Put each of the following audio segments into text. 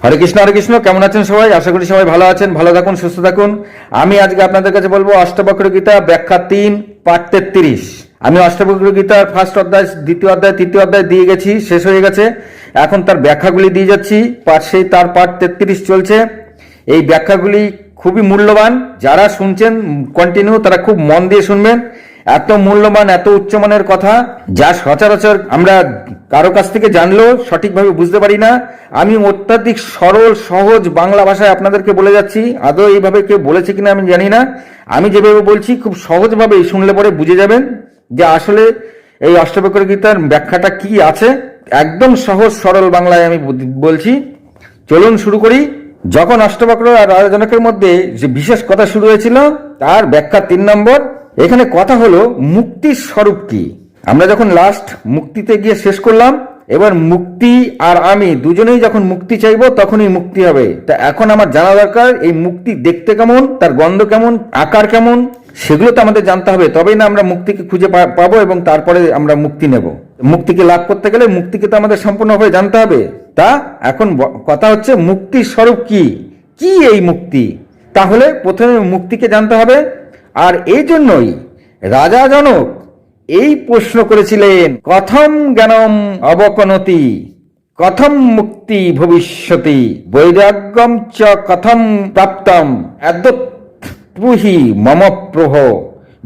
হরে কৃষ্ণ হরে কৃষ্ণ। কেমন আছেন সবাই? আশা করি সবাই ভালো আছেন, ভালো থাকুন, সুস্থ থাকুন। আমি আজকে আপনাদের কাছে বলবো অষ্টবক্র গীতা ব্যাখ্যা 3 পার্ট 33। আমি অষ্টবক্র গীতার ফার্স্ট অধ্যায়, দ্বিতীয় অধ্যায়, তৃতীয় অধ্যায় দিয়ে গেছি, শেষ হয়ে গেছে। এখন তার ব্যাখ্যাগুলি দিয়ে যাচ্ছি। তার পার্ট 33 চলছে। এই ব্যাখ্যাগুলি খুবই মূল্যবান। যারা শুনছেন কন্টিনিউ, তারা খুব মন দিয়ে শুনবেন। এত মূল্যবান, এত উচ্চমানের কথা যা সচরাচর আমরা কারো কাছ থেকে জানলেও সঠিকভাবে বুঝতে পারি না। আমি অত্যাধিক সরল সহজ বাংলা ভাষায় আপনাদেরকে বলে যাচ্ছি। আদৌ এইভাবে কেউ বলেছে কিনা আমি জানি না। আমি যেভাবে বলছি খুব সহজভাবে শুনলে পরে বুঝে যাবেন যে আসলে এই অষ্টবক্র গীতার ব্যাখ্যাটা কি আছে। একদম সহজ সরল বাংলায় আমি বলছি। চলুন শুরু করি। যখন অষ্টবক্র আর রাজা জনকের মধ্যে যে বিশেষ কথা শুরু হয়েছিল, তার ব্যাখ্যা 3 নম্বর। এখানে কথা হলো মুক্তির স্বরূপ কি। আমরা যখন লাস্ট মুক্তিতে গিয়ে শেষ করলাম, এবার মুক্তি আর আমি দুজনেই যখন মুক্তি চাইবো তখনই মুক্তি হবে। তা এখন আমার জানা দরকার এই মুক্তি দেখতে কেমন, তার গন্ধ কেমন, আকার কেমন, সেগুলো তো আমাদের জানতে হবে। তবেই না আমরা মুক্তিকে খুঁজে পাবো এবং তারপরে আমরা মুক্তি নেব। মুক্তিকে লাভ করতে গেলে মুক্তিকে তো আমাদের সম্পূর্ণভাবে জানতে হবে। তা এখন কথা হচ্ছে মুক্তির স্বরূপ কি, কি এই মুক্তি। তাহলে প্রথমে মুক্তিকে জানতে হবে। আর এই জন্যই রাজা জনক এই প্রশ্ন করেছিলেন, কথম জ্ঞানম অবকনতি, কথম মুক্তি ভবিষ্যতি, বৈরাগ্যম চ কথম প্রাপ্তম এদ্যৎপুহি মম প্রহ।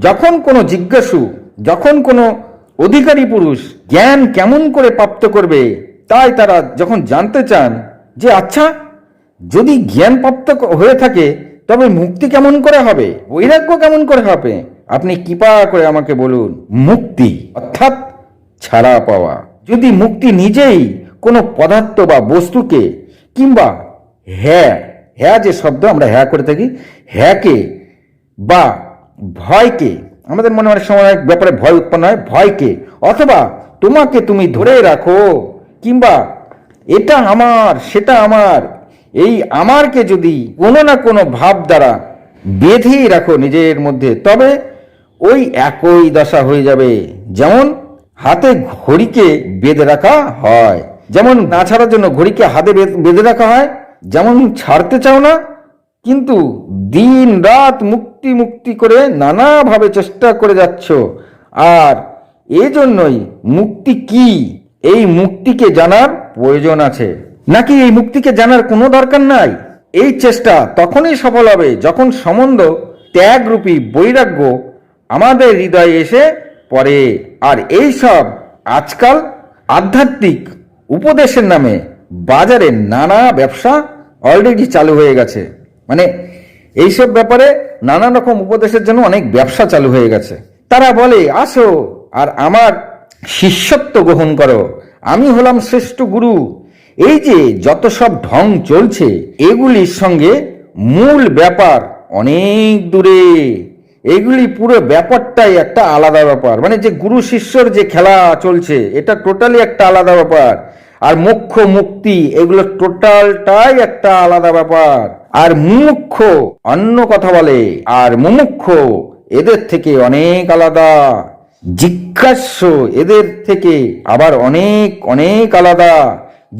যখন কোনো জিজ্ঞাসু, যখন কোনো অধিকারী পুরুষ জ্ঞান কেমন করে প্রাপ্ত করবে, তাই তারা যখন জানতে চান যে আচ্ছা যদি জ্ঞান প্রাপ্ত হয়ে থাকে তবে মুক্তি কেমন করে হবে, বৈরাগ্য কেমন করে হবে, আপনি কৃপা করে আমাকে বলুন। মুক্তি অর্থাৎ ছাড়া পাওয়া। যদি মুক্তি নিজেই কোনো পদার্থ বা বস্তুকে কিংবা হ্যাঁ যে শব্দ আমরা হ্যাঁ করে থাকি, হ্যাঁকে বা ভয়কে, আমাদের মনে অনেক সময় ব্যাপারে ভয় উৎপন্ন হয়, ভয়কে অথবা তোমাকে তুমি ধরে রাখো, কিংবা এটা আমার সেটা আমার, এই আমারকে যদি কোনো না কোনো ভাব দ্বারা বেঁধেই রাখো নিজের মধ্যে, তবে ওই একই দশা হয়ে যাবে। যেমন হাতে ঘড়িকে বেঁধে রাখা হয়, যেমন না ছাড়ার জন্য ঘড়িকে হাতে বেঁধে রাখা হয়, যেমন ছাড়তে চাও না কিন্তু দিন রাত মুক্তি মুক্তি করে নানাভাবে চেষ্টা করে যাচ্ছ। আর এজন্যই মুক্তি কি, এই মুক্তিকে জানার প্রয়োজন আছে, নাকি এই মুক্তিকে জানার কোনো দরকার নাই। এই চেষ্টা তখনই সফল হবে যখন সম্বন্ধ ত্যাগরূপী বৈরাগ্য আমাদের হৃদয়ে এসে পড়ে। আর এই সব আজকাল আধ্যাত্মিক উপদেশের নামে বাজারে নানা ব্যবসা অলরেডি চালু হয়ে গেছে। মানে এইসব ব্যাপারে নানা রকম উপদেশের জন্য অনেক ব্যবসা চালু হয়ে গেছে। তারা বলে আসো আর আমার শিষ্যত্ব গ্রহণ করো, আমি হলাম শ্রেষ্ঠ গুরু। এই যে যত সব ঢং চলছে, এগুলির সঙ্গে মূল ব্যাপার অনেক দূরে। এগুলি পুরো ব্যাপারটাই একটা আলাদা ব্যাপার। মানে যে গুরু শিষ্যর যে খেলা চলছে, এটা টোটালি একটা আলাদা ব্যাপার। আর মোক্ষ মুক্তি এগুলো টোটালটাই একটা আলাদা ব্যাপার। আর মুমুক্ষ অন্য কথা বলে, আর মুমুক্ষ এদের থেকে অনেক আলাদা। জিজ্ঞাস্য এদের থেকে আবার অনেক অনেক আলাদা।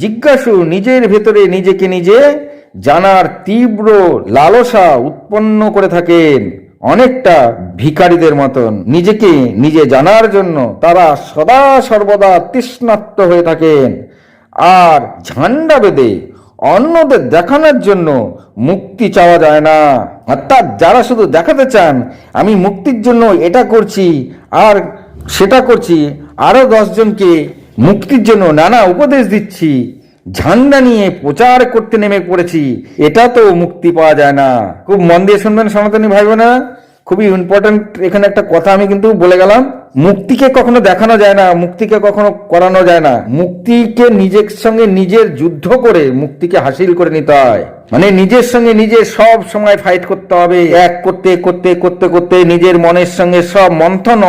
জিজ্ঞাসু নিজের ভেতরে নিজেকে নিজে জানার তীব্র লালসা উৎপন্ন করে থাকেন, অনেকটা ভিখারীদের মতন। নিজেকে নিজে জানার জন্য তারা সদা সর্বদা তৃষ্ণার্ত হয়ে থাকেন। আর ঝান্ডা বেঁধে অন্যদের দেখানোর জন্য মুক্তি চাওয়া যায় না। অর্থাৎ যারা শুধু দেখাতে চান আমি মুক্তির জন্য এটা করছি আর সেটা করছি, আরো 10 জনকে মুক্তির জন্য নানা উপদেশ দিচ্ছি, ঝান্ডা নিয়ে প্রচার করতে নেমে পড়েছি, এটা তো মুক্তি পাওয়া যায় না। খুব মন দিয়ে শুনবেন সনাতনী ভাই বোনেরা, খুবই ইম্পর্টেন্ট এখানে একটা কথা আমি কিন্তু বলে গেলাম। মুক্তিকে কখনো দেখানো যায় না, মুক্তিকে কখনো করানো যায় না। মুক্তিকে নিজের সঙ্গে নিজের যুদ্ধ করে মুক্তিকে হাসিল করে নিতে হয়। মানে নিজের সঙ্গে নিজে সব সময় ফাইট করতে হবে। এক করতে করতে করতে করতে নিজের মনের সঙ্গে সব মন্থন,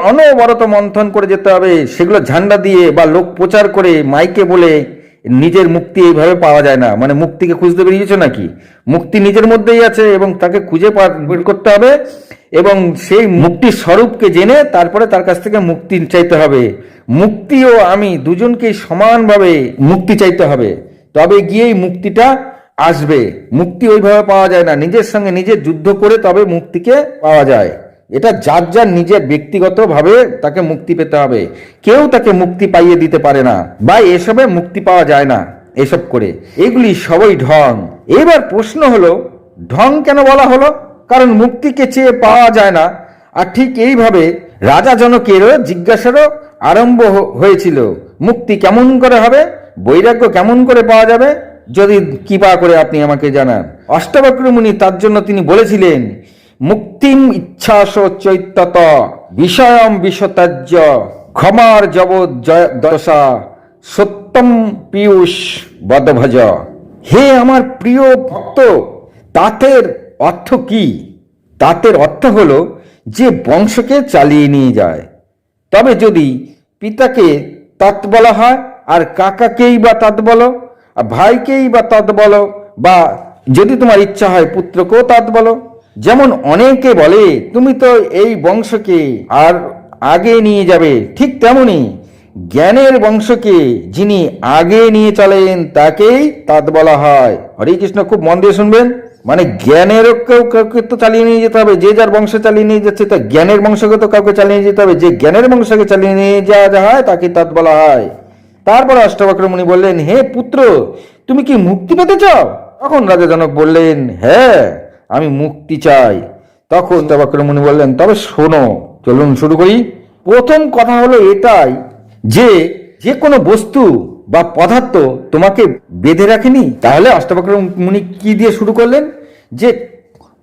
অনবরত মন্থন করে যেতে হবে। সেগুলো ঝান্ডা দিয়ে বা লোক প্রচার করে মাইকে বলে নিজের মুক্তি এইভাবে পাওয়া যায় না। মানে মুক্তিকে খুঁজতে বেরিয়েছো নাকি? মুক্তি নিজের মধ্যেই আছে এবং তাকে খুঁজে বের করতে হবে এবং সেই মুক্তির স্বরূপকে জেনে তারপরে তার কাছ থেকে মুক্তি চাইতে হবে। মুক্তি ও আমি দুজনকেই সমানভাবে মুক্তি চাইতে হবে। তবে গিয়েই মুক্তিটা আসবে। মুক্তি ওইভাবে পাওয়া যায় না, নিজের সঙ্গে নিজে যুদ্ধ করে তবে মুক্তিকে পাওয়া যায়। এটা যার যার নিজের ব্যক্তিগতভাবে তাকে মুক্তি পেতে হবে, কেউ তাকে মুক্তি পাইয়ে দিতে পারে না, বা এসবে মুক্তি পাওয়া যায় না এসব করে। এগুলি সবই ঢং। এবার প্রশ্ন হলো, ঢং কেন বলা হলো? কারণ মুক্তিকে চেয়ে পাওয়া যায় না। আর ঠিক এইভাবে রাজা জনকেরও জিজ্ঞাসারও আরম্ভ হয়েছিল, মুক্তি কেমন করে হবে, বৈরাগ্য কেমন করে পাওয়া যাবে, যদি কৃপা করে আপনি আমাকে জানান। অষ্টাবক্র মুনি তার জন্য তিনি বলেছিলেন, মুক্তিম ইচ্ছাস চৈতত বিষয়ম বিষত্যাজ্য ক্ষমার জবৎ দশা সত্যম পীয়ূষ বদভজ। হে আমার প্রিয় ভক্ত, তাতের অর্থ কি? তাতের অর্থ হলো যে বংশকে চালিয়ে নিয়ে যায়। তবে যদি পিতাকে তৎ বলা হয়, আর কাকাকেই বা তৎ বলো, আর ভাইকেই বা তৎ বলো, বা যদি তোমার ইচ্ছা হয় পুত্রকেও তৎ বলো। যেমন অনেকে বলে তুমি তো এই বংশকে আর আগে নিয়ে যাবে, ঠিক তেমনি জ্ঞানের বংশকে যিনি আগে নিয়ে চলেন তাকেই তৎ বলা হয়। হরে কৃষ্ণ, খুব মন দিয়ে শুনবেন। মানে জ্ঞানের কাউকে তো চালিয়ে নিয়ে যেতে হবে, যে যার বংশ চালিয়ে নিয়ে যাচ্ছে তা জ্ঞানের বংশকে তো কাউকে চালিয়ে নিয়ে যেতে হবে, যে জ্ঞানের বংশকে চালিয়ে নিয়ে যাওয়া হয় তাকে তৎ বলা হয়। তারপর অষ্টাবক্র মুনি বললেন, হে পুত্র, তুমি কি মুক্তি পেতে চাও? তখন রাজা জনক বললেন, হ্যাঁ, আমি মুক্তি চাই। তখন অষ্টাবক্র মুনি বললেন, তবে শোনো, চলুন শুরু করি। প্রথম কথা হলো এটাই যে যে কোনো বস্তু বা পদার্থ তোমাকে বেঁধে রাখেনি। তাহলে অষ্টাবক্র মুনি কি দিয়ে শুরু করলেন? যে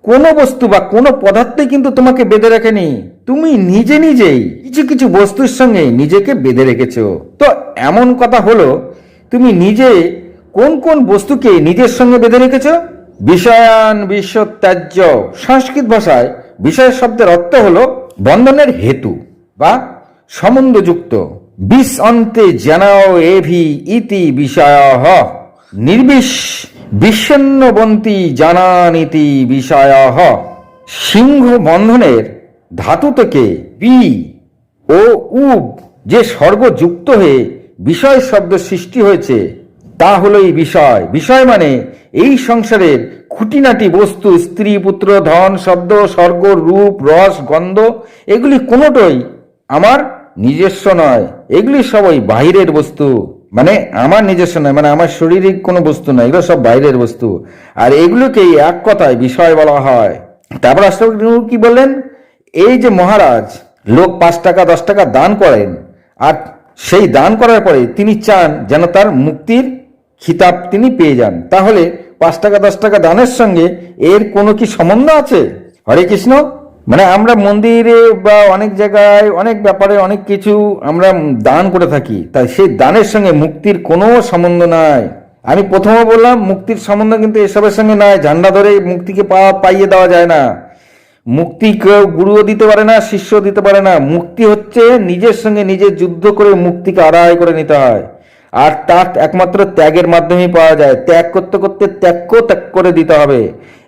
কোনো বস্তু বা কোনো পদার্থই কিন্তু তোমাকে বেঁধে রাখেনি, তুমি নিজে নিজেই কিছু কিছু বস্তুর সঙ্গে নিজেকে বেঁধে রেখেছো। তো এমন কথা হলো, তুমি নিজে কোন কোন বস্তুকে নিজের সঙ্গে বেঁধে রেখেছো? বিষয়ান বিশ্বত্যাজ্য। সংস্কৃত ভাষায় বিষয় শব্দের অর্থ হলো বন্ধনের হেতু বা সম্বন্ধযুক্ত। বিষ অন্তে জানাও এভি ইতি বিষয়ঃ নির্বিষ বিচ্ছিন্নবন্তি জানানিতি বিষয়ঃ। সিংহ বন্ধনের ধাতু থেকে বি ও উব যে স্বর্গ যুক্ত হয়ে বিষয় শব্দ সৃষ্টি হয়েছে তা হলো এই বিষয়। বিষয় মানে এই সংসারের খুঁটিনাটি বস্তু, স্ত্রী, পুত্র, ধন, শব্দ, স্বর্গ, রূপ, রস, গন্ধ, এগুলি কোনোটাই আমার নিজস্ব নয়। এগুলি সবই বাহিরের বস্তু, মানে আমার নিজস্ব নয়, মানে আমার শরীরিক কোনো বস্তু নয়, এগুলো সব বাইরের বস্তু। আর এগুলোকেই এক কথায় বিষয় বলা হয়। তারপর অষ্টাবক্র কি বললেন? এই যে মহারাজ, লোক 5 টাকা 10 টাকা দান করেন, আর সেই দান করার পরে তিনি চান যেন তার মুক্তির খিতাব তিনি পেয়ে যান। তাহলে 5 টাকা 10 টাকা দানের সঙ্গে এর কোনো কি সম্বন্ধ আছে? হরে কৃষ্ণ। মানে আমরা মন্দিরে বা অনেক জায়গায় অনেক ব্যাপারে অনেক কিছু আমরা দান করে থাকি, তাই সেই দানের সঙ্গে মুক্তির কোনো সম্বন্ধ নাই। আমি প্রথমে বললাম মুক্তির সম্বন্ধ কিন্তু এসবের সঙ্গে নাই। ঝান্ডা ধরে মুক্তিকে পাইয়ে দেওয়া যায় না। মুক্তি কেউ গুরুও দিতে পারে না, শিষ্য দিতে পারে না। মুক্তি হচ্ছে নিজের সঙ্গে নিজে যুদ্ধ করে মুক্তিকে আদায় করে নিতে হয়, আর তার একমাত্র ত্যাগের মাধ্যমেই পাওয়া যায়। ত্যাগ করতে করতে ত্যাগকেও ত্যাগ করে দিতে হবে,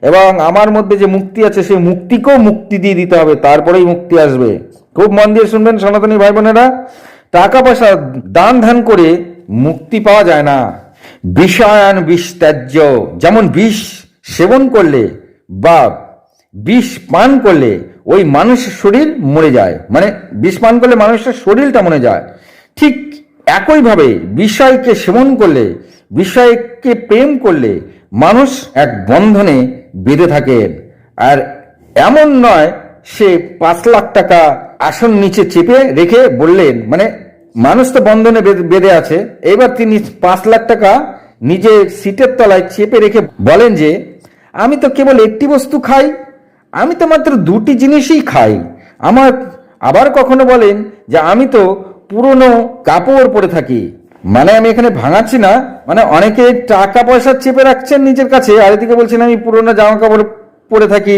এবং আমার মধ্যে যে মুক্তি আছে সেই মুক্তিকেও মুক্তি দিয়ে দিতে হবে, তারপরেই মুক্তি আসবে। খুব মন দিয়ে শুনবেন সনাতনী ভাই বোনেরা। টাকা পয়সা দান ধ্যান করে মুক্তি পাওয়া যায় না। বিষয়ান বিষ ত্যাজ্য। যেমন বিষ সেবন করলে বা বিষ পান করলে ওই মানুষের শরীর মরে যায়, মানে বিষ পান করলে মানুষের শরীরটা মরে যায়। ঠিক একইভাবে বিষয়কে সেবন করলে, বিষয়কে প্রেম করলে মানুষ এক বন্ধনে বেঁধে থাকে। আর এমন নয় সে 5 লাখ টাকা আসন নিচে চেপে রেখে বললেন, মানে মানুষ তো বন্ধনে বেঁধে আছে, এবার তিনি 5 লাখ টাকা নিজের সিটের তলায় চেপে রেখে বলেন যে আমি তো কেবল একটি বস্তু খাই, আমি তো মাত্র 2টি জিনিসই খাই। আমার আবার কখনো বলেন যে আমি তো পুরনো কাপড় পরে থাকি। মানে আমি এখানে ভাঙাচ্ছি না, মানে অনেকে টাকা পয়সা চেপে রাখছেন নিজের কাছে, আর এদিকে বলছেন আমি পুরনো জামা কাপড় পরে থাকি,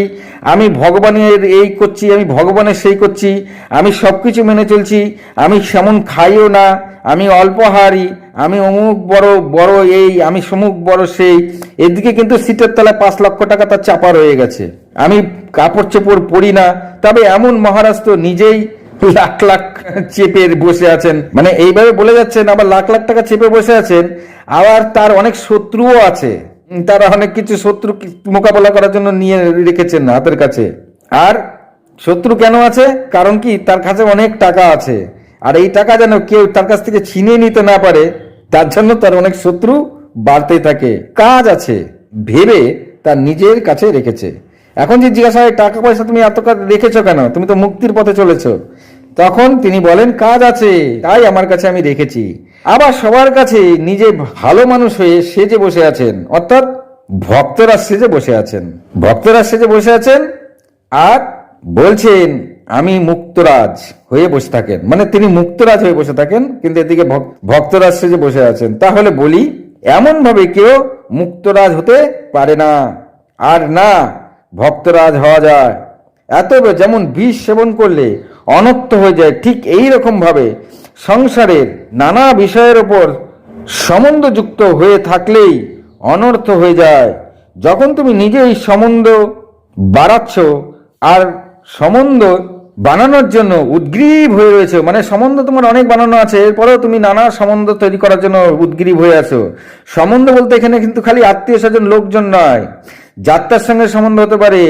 আমি ভগবানের এই করছি, আমি ভগবানের সেই করছি, আমি সবকিছু মেনে চলছি, আমি সেমন খাইও না, আমি অল্পহারি, আমি অমুক বড় বড় এই, আমি সমুক বড় সেই। এদিকে কিন্তু সিটের তলায় 5 লক্ষ টাকা তার চাপা রয়ে গেছে। আমি কাপড় চোপড় পরি না। তবে এমন মহারাজ তো নিজেই লাখ লাখ চেপে বসে আছেন, মানে এইভাবে বলে যাচ্ছেন, আবার লাখ লাখ টাকা চেপে বসে আছেন, আবার তার অনেক শত্রুও আছে, তারা অনেক কিছু শত্রু মোকাবেলা করার জন্য নিয়ে রেখেছেন হাতের কাছে। আর শত্রু কেন আছে? কারণ কি, তার কাছে অনেক টাকা আছে, আর এই টাকা যেন কেউ তার কাছ থেকে ছিনিয়ে নিতে না পারে, তার জন্য তার অনেক শত্রু বাড়তেই থাকে। কাজ আছে ভেবে তার নিজের কাছে রেখেছে। এখন যে জিজ্ঞাসা হয় টাকা পয়সা তুমি এত কাজ রেখেছো কেন, তুমি তো মুক্তির পথে চলেছো, তখন তিনি বলেন কাজ আছে তাই আমার কাছে আমি রেখেছি। আবার সবার কাছে নিজে ভালো মানুষ হয়ে সেজে বসে আছেন, অর্থাৎ ভক্তরা সেজে বসে আছেন, ভক্তরা সেজে বসে আছেন আর বলছেন আমি মুক্তরাজ হয়ে বসে থাকেন, মানে তিনি মুক্তরাজ হয়ে বসে থাকেন, কিন্তু এদিকে ভক্তরাজ সেজে বসে আছেন। তাহলে বলি, এমন ভাবে কেউ মুক্তরাজ হতে পারে না, আর না ভক্তরাজ হওয়া যায়। এত যেমন বিষ সেবন করলে অনর্থ হয়ে যায়, ঠিক এই রকম ভাবে সংসারের নানা বিষয়ের ওপর সম্বন্ধ যুক্ত হয়ে থাকলেই অনর্থ হয়ে যায়। যখন তুমি নিজেই সম্বন্ধ বাড়াচ্ছ আর সম্বন্ধ বানানোর জন্য উদ্গ্রীব হয়ে রয়েছে, মানে সম্বন্ধ তোমার অনেক বানানো আছে, এরপরেও তুমি নানা সম্বন্ধ তৈরি করার জন্য উদ্গ্রীব হয়ে আছো। সম্বন্ধ বলতে এখানে কিন্তু খালি আত্মীয় স্বজন লোকজন নয়, যাত্রার সঙ্গে সম্বন্ধ হতে পারে,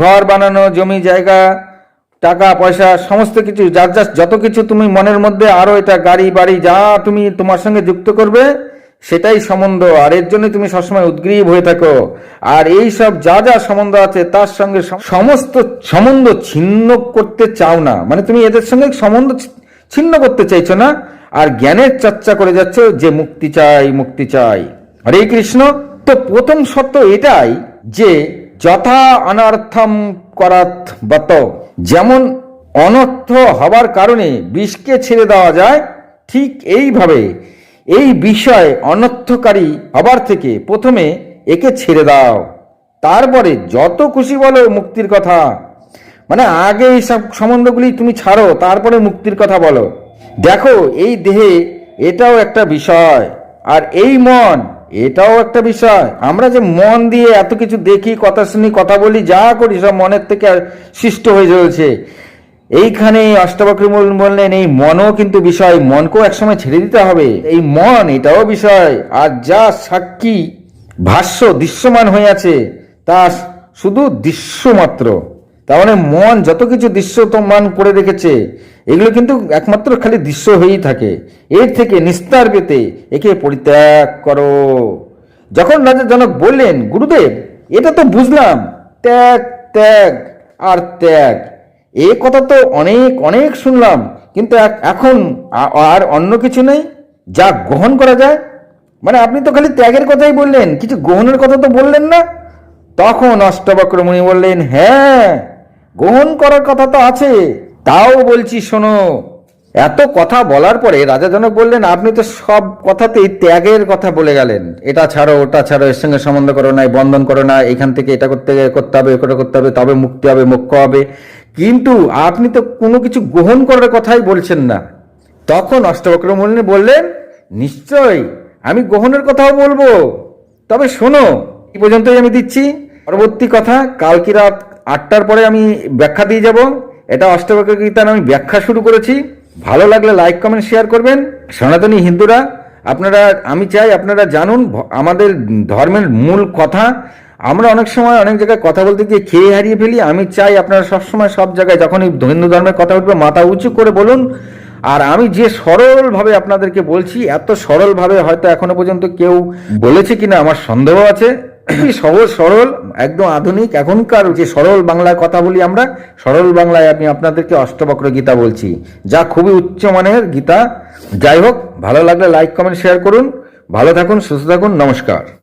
ঘর বানানো, জমি জায়গা, টাকা পয়সা, সমস্ত কিছু, যার যা যত কিছু তুমি মনের মধ্যে আরো এটা গাড়ি বাড়ি যা তুমি তোমার সঙ্গে যুক্ত করবে সেটাই সম্বন্ধ, আর এর জন্য তুমি সবসময় উদ্গ্রীব হয়ে থাকো। আর এই সব যা যা সম্বন্ধ আছে তার সঙ্গে সমস্ত সম্বন্ধ ছিন্ন করতে চাও না, মানে তুমি এদের সঙ্গে সম্বন্ধ ছিন্ন করতে চাইছো না, আর জ্ঞানের চর্চা করে যাচ্ছ যে মুক্তি চাই মুক্তি চাই। হরে কৃষ্ণ। তো প্রথম সত্য এটাই যে যথা অনর্থম করাত বত, যেমন অনর্থ হবার কারণে বিষকে ছেড়ে দেওয়া যায়, ঠিক এইভাবে এই বিষয় অনর্থকারী হবার থেকে প্রথমে একে ছেড়ে দাও, তারপরে যত খুশি বলো মুক্তির কথা। মানে আগে এই সব সম্বন্ধগুলি তুমি ছাড়ো, তারপরে মুক্তির কথা বলো। দেখো এই দেহে এটাও একটা বিষয়, আর এই মন এটাও একটা বিষয়। আমরা যে মন দিয়ে এত কিছু দেখি, কথা শুনি, কথা বলি, যা করি সব মনের থেকে সৃষ্ট হয়ে চলেছে। এইখানে অষ্টাবক্র বললেন এই মনও কিন্তু বিষয়, মনকেও একসময় ছেড়ে দিতে হবে। এই মন এটাও বিষয়, আর যা সাক্ষী ভাষ্য দৃশ্যমান হয়ে আছে তা শুধু দৃশ্য মাত্র। তার মানে মন যত কিছু দৃশ্যমান করে রেখেছে এগুলো কিন্তু একমাত্র খালি দৃশ্য হয়েই থাকে। এর থেকে নিস্তার পেতে একে পরিত্যাগ করো। যখন রাজা জনক বললেন গুরুদেব এটা তো বুঝলাম, ত্যাগ ত্যাগ আর ত্যাগ, এ কথা তো অনেক অনেক শুনলাম, কিন্তু এখন আর অন্য কিছু নেই যা গ্রহণ করা যায়। মানে আপনি তো খালি ত্যাগের কথাই বললেন, কিছু গ্রহণের কথা তো বললেন না। তখন অষ্টবক্র মুনি বললেন হ্যাঁ, গ্রহণ করার কথা তো আছে, তাও বলছি শোনো। এত কথা বলার পরে রাজা জনক বললেন আপনি তো সব কথাতেই ত্যাগের কথা বলে গেলেন, এটা ছাড়ো ওটা ছাড়ো, এর সঙ্গে সম্বন্ধ করো না, বন্ধন করো না, এখান থেকে এটা করতে হবে ওটা করতে হবে, তবে মুক্তি হবে মোক্ষ হবে, কিন্তু আপনি তো কোনো কিছু গ্রহণ করার কথাই বলছেন না। তখন অষ্টবক্র মুনি বললেন নিশ্চয় আমি গ্রহণের কথাও বলবো, তবে শোনো এই পর্যন্তই আমি দিচ্ছি, পরবর্তী কথা কালকে রাত 8টার পরে আমি ব্যাখ্যা দিয়ে যাব। এটা অষ্টাবক্র গীতার আমি ব্যাখ্যা শুরু করেছি। ভালো লাগলে লাইক কমেন্ট শেয়ার করবেন। সনাতনী হিন্দুরা আপনারা, আমি চাই আপনারা জানুন আমাদের ধর্মের মূল কথা। আমরা অনেক সময় অনেক জায়গায় কথা বলতে গিয়ে খেয়ে হারিয়ে ফেলি। আমি চাই আপনারা সবসময় সব জায়গায় যখনই হিন্দু ধর্মের কথা উঠবে মাথা উঁচু করে বলুন। আর আমি যে সরলভাবে আপনাদেরকে বলছি, এত সরলভাবে হয়তো এখনো পর্যন্ত কেউ বলেছে কিনা আমার সন্দেহ আছে। সহজ সরল একদম আধুনিক এখনকার যে সরল বাংলায় কথা বলি আমরা, সরল বাংলায় আমি আপনাদেরকে অষ্টবক্র গীতা বলছি, যা খুবই উচ্চমানের গীতা। যাই হোক, ভালো লাগলে লাইক কমেন্ট শেয়ার করুন। ভালো থাকুন, সুস্থ থাকুন, নমস্কার।